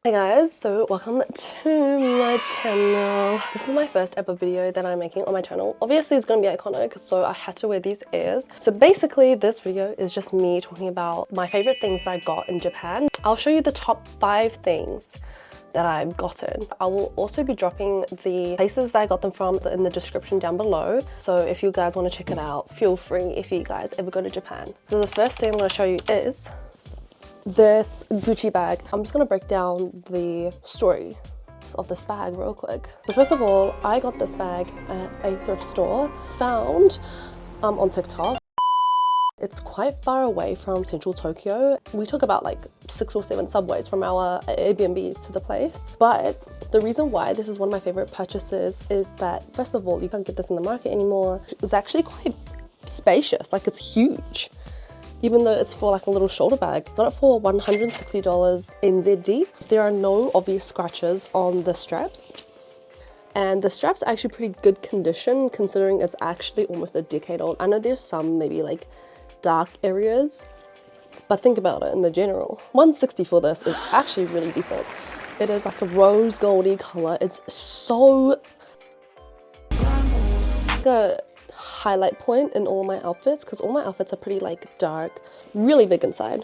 Hey guys, so welcome to my channel. This is my first ever video that I'm making on my channel. Obviously it's going to be iconic, so I had to wear these ears. So basically this video is just me talking about my favorite things that I got in Japan. I'll show you the top 5 things that I've gotten. I will also be dropping the places that I got them from in the description down below. So if you guys want to check it out, feel free if you guys ever go to Japan. So the first thing I'm going to show you is this Gucci bag. I'm just gonna break down the story of this bag real quick. So first of all, I got this bag at a thrift store found on TikTok. It's quite far away from central Tokyo. We took about like 6 or 7 subways from our Airbnb to the place. But the reason why this is one of my favorite purchases is that, first of all, you can't get this in the market anymore. It's actually quite spacious, like it's huge. Even though it's for like a little shoulder bag. Got it for $160 NZD. There are no obvious scratches on the straps. And the straps are actually pretty good condition considering it's actually almost a decade old. I know there's some maybe like dark areas, but think about it in the general. $160 for this is actually really decent. It is like a rose goldy color. It's so like a highlight point in all my outfits because all my outfits are pretty like dark, really big inside.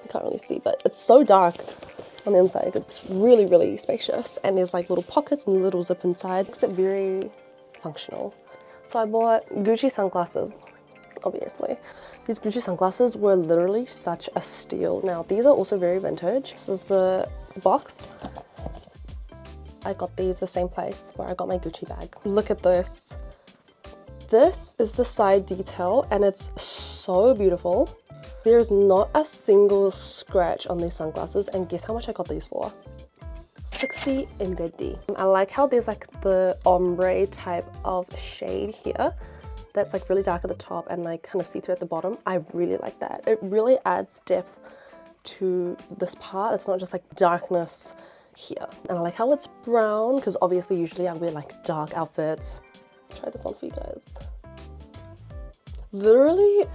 You can't really see, but it's so dark on the inside because it's really spacious, and there's like little pockets and little zip inside. Makes it very functional. So I bought Gucci sunglasses. Obviously these Gucci sunglasses were literally such a steal. Now these are also very vintage. This is the box. I got these the same place where I got my Gucci bag. Look at this. This is the side detail and it's so beautiful. There's not a single scratch on these sunglasses, and guess how much I got these for? 60 NZD. I like how there's like the ombre type of shade here that's like really dark at the top and like kind of see-through at the bottom. I really like that. It really adds depth to this part. It's not just like darkness here. And I like how it's brown because obviously usually I wear like dark outfits. Try this on for you guys. Literally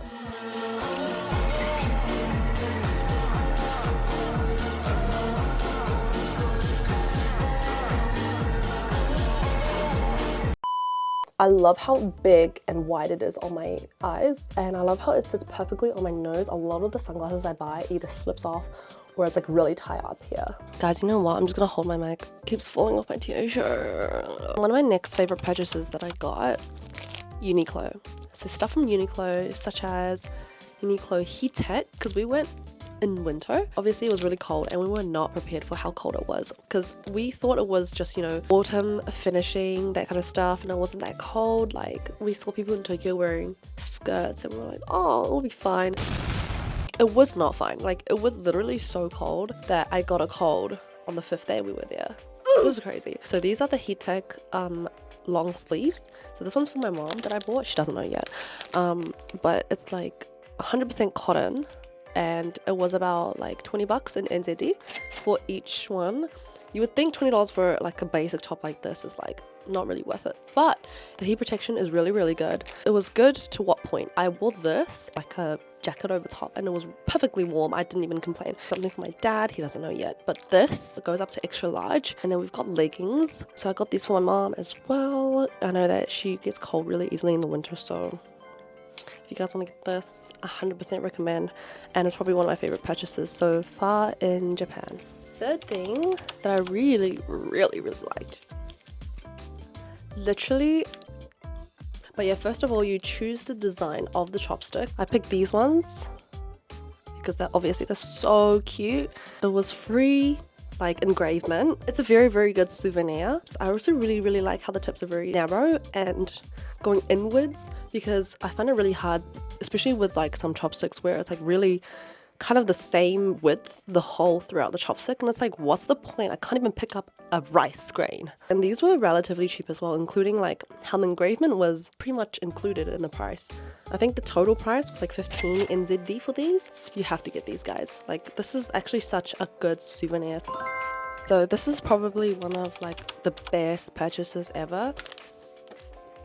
I love how big and wide it is on my eyes, and I love how it sits perfectly on my nose. A lot of the sunglasses I buy either slips off or it's like really tight up here. Guys, you know what? I'm just gonna hold my mic. It keeps falling off my t-shirt. One of my next favorite purchases that I got, UNIQLO. So stuff from UNIQLO, such as UNIQLO heat tech, because we went in winter. Obviously it was really cold and we were not prepared for how cold it was because we thought it was just, you know, autumn finishing, that kind of stuff, and it wasn't that cold. Like we saw people in Tokyo wearing skirts and we were like, oh, it'll be fine. It was not fine. Like it was literally so cold that I got a cold on the 5th day we were there. This is crazy. So these are the heat tech long sleeves. So this one's for my mom that I bought. She doesn't know yet, but it's like 100% cotton, and it was about like 20 bucks in NZD for each one. You would think $20 for like a basic top like this is like not really worth it, but the heat protection is really good. It was good to what point? I wore this like a jacket over top and it was perfectly warm. I didn't even complain. Something for my dad, he doesn't know yet, but this goes up to extra large. And then we've got leggings. So I got these for my mom as well. I know that she gets cold really easily in the winter, so if you guys want to get this, 100% recommend, and it's probably one of my favorite purchases so far in Japan. Third thing that I really liked, literally, but yeah, first of all, you choose the design of the chopstick. I picked these ones because they're so cute. It was free like engravement. It's a very good souvenir. So I also really like how the tips are very narrow and going inwards, because I find it really hard, especially with like some chopsticks where it's like really kind of the same width the whole throughout the chopstick, and it's like, what's the point? I can't even pick up a rice grain. And these were relatively cheap as well, including like how the engravement was pretty much included in the price. I think the total price was like 15 NZD for these. You have to get these, guys. Like this is actually such a good souvenir. So this is probably one of like the best purchases ever.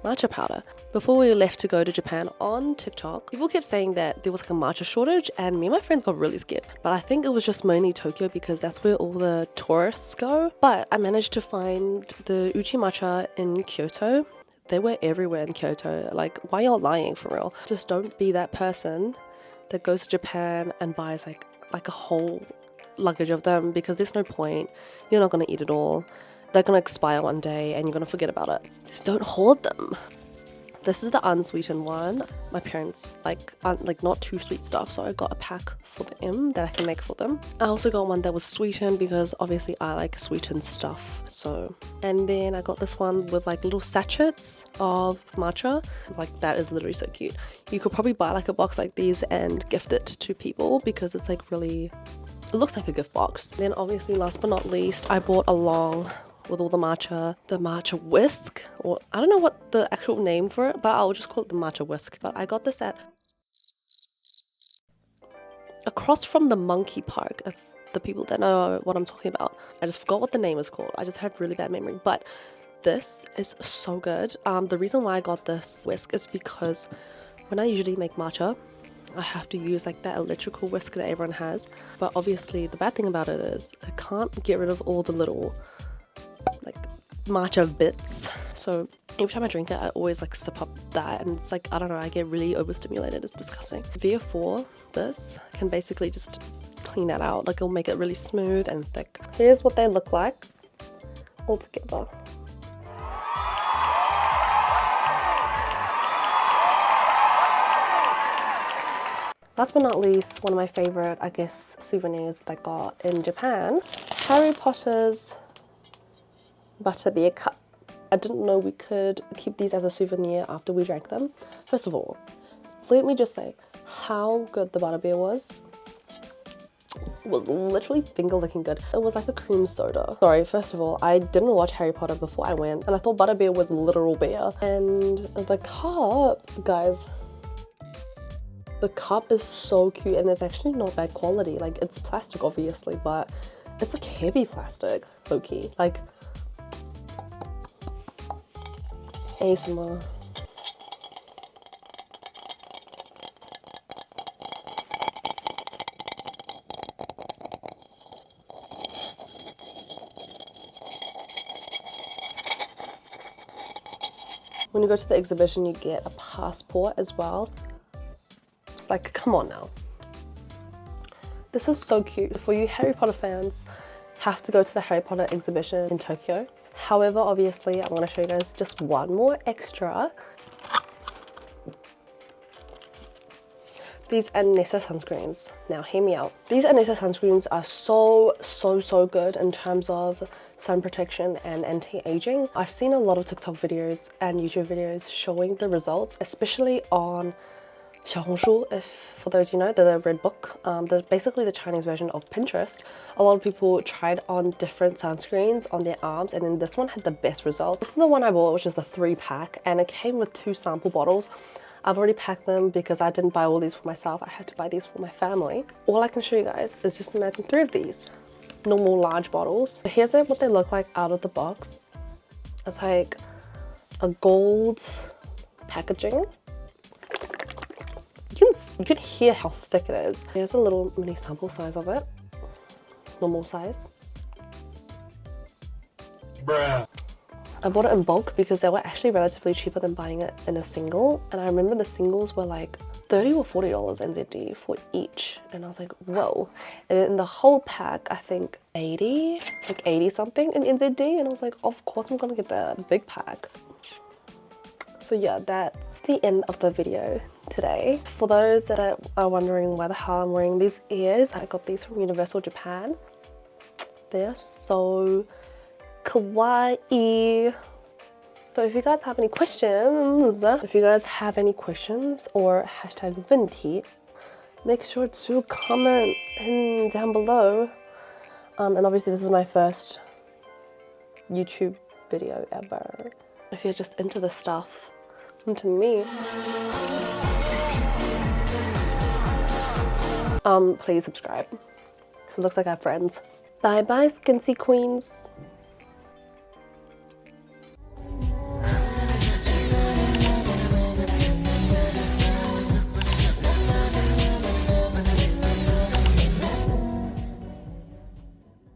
matcha powder. Before we left to go to Japan, on TikTok, people kept saying that there was like a matcha shortage, and me and my friends got really scared. But I think it was just mainly Tokyo because that's where all the tourists go. But I managed to find the uchi matcha in Kyoto. They were everywhere in Kyoto. Like, why y'all lying for real? Just don't be that person that goes to Japan and buys like a whole luggage of them, because there's no point. You're not gonna eat it all. They're gonna expire one day and you're gonna forget about it. Just don't hoard them. This is the unsweetened one. My parents like not too sweet stuff, so I got a pack for them that I can make for them. I also got one that was sweetened because obviously I like sweetened stuff. So, and then I got this one with like little sachets of matcha. Like, that is literally so cute. You could probably buy like a box like these and gift it to people because it's like really, it looks like a gift box. Then obviously, last but not least, I bought along with all the matcha whisk, or I don't know what the actual name for it, but I'll just call it the matcha whisk. But I got this at across from the monkey park, if the people that know what I'm talking about. I just forgot what the name is called. I just have really bad memory, but this is so good. The reason why I got this whisk is because when I usually make matcha, I have to use like that electrical whisk that everyone has. But obviously the bad thing about it is I can't get rid of all the little like matcha bits, so every time I drink it I always like sip up that, and it's like, I don't know, I get really overstimulated. It's disgusting. Therefore this can basically just clean that out. Like, it'll make it really smooth and thick. Here's what they look like all together. Last but not least, one of my favorite, I guess, souvenirs that I got in Japan, Harry Potter's butterbeer cup. I didn't know we could keep these as a souvenir after we drank them. First of all, let me just say how good the butterbeer was. It was literally finger licking good. It was like a cream soda. Sorry, first of all, I didn't watch Harry Potter before I went, and I thought butterbeer was literal beer. And the cup, guys, the cup is so cute, and it's actually not bad quality. Like, it's plastic obviously, but it's like heavy plastic, low-key. Like, ASMR. When you go to the exhibition, you get a passport as well. It's like, come on now. This is so cute. For you Harry Potter fans, have to go to the Harry Potter exhibition in Tokyo. However, obviously, I want to show you guys just one more extra. These Anessa sunscreens. Now, hear me out. These Anessa sunscreens are so good in terms of sun protection and anti-aging. I've seen a lot of TikTok videos and YouTube videos showing the results, especially on Xiaohongshu, if for those you know, the red book, basically the Chinese version of Pinterest. A lot of people tried on different sunscreens on their arms, and then this one had the best results. This is the one I bought, which is the 3-pack, and it came with 2 sample bottles. I've already packed them because I didn't buy all these for myself. I had to buy these for my family. All I can show you guys is just imagine 3 of these normal large bottles. Here's what they look like out of the box. It's like a gold packaging. You can hear how thick it is. Here's a little mini sample size of it. Normal size. Bruh. I bought it in bulk because they were actually relatively cheaper than buying it in a single. And I remember the singles were like $30 or $40 NZD for each. And I was like, whoa. And then the whole pack, I think 80, like 80 something in NZD. And I was like, of course I'm gonna get the big pack. So yeah, that's the end of the video today. For those that are wondering why the hell I'm wearing these ears, I got these from Universal Japan. They're so kawaii. So if you guys have any questions, or hashtag 问题, make sure to comment down below. And obviously this is my first YouTube video ever. If you're just into the stuff, into me, please subscribe. So it looks like I have friends. Bye bye, Skinsy Queens.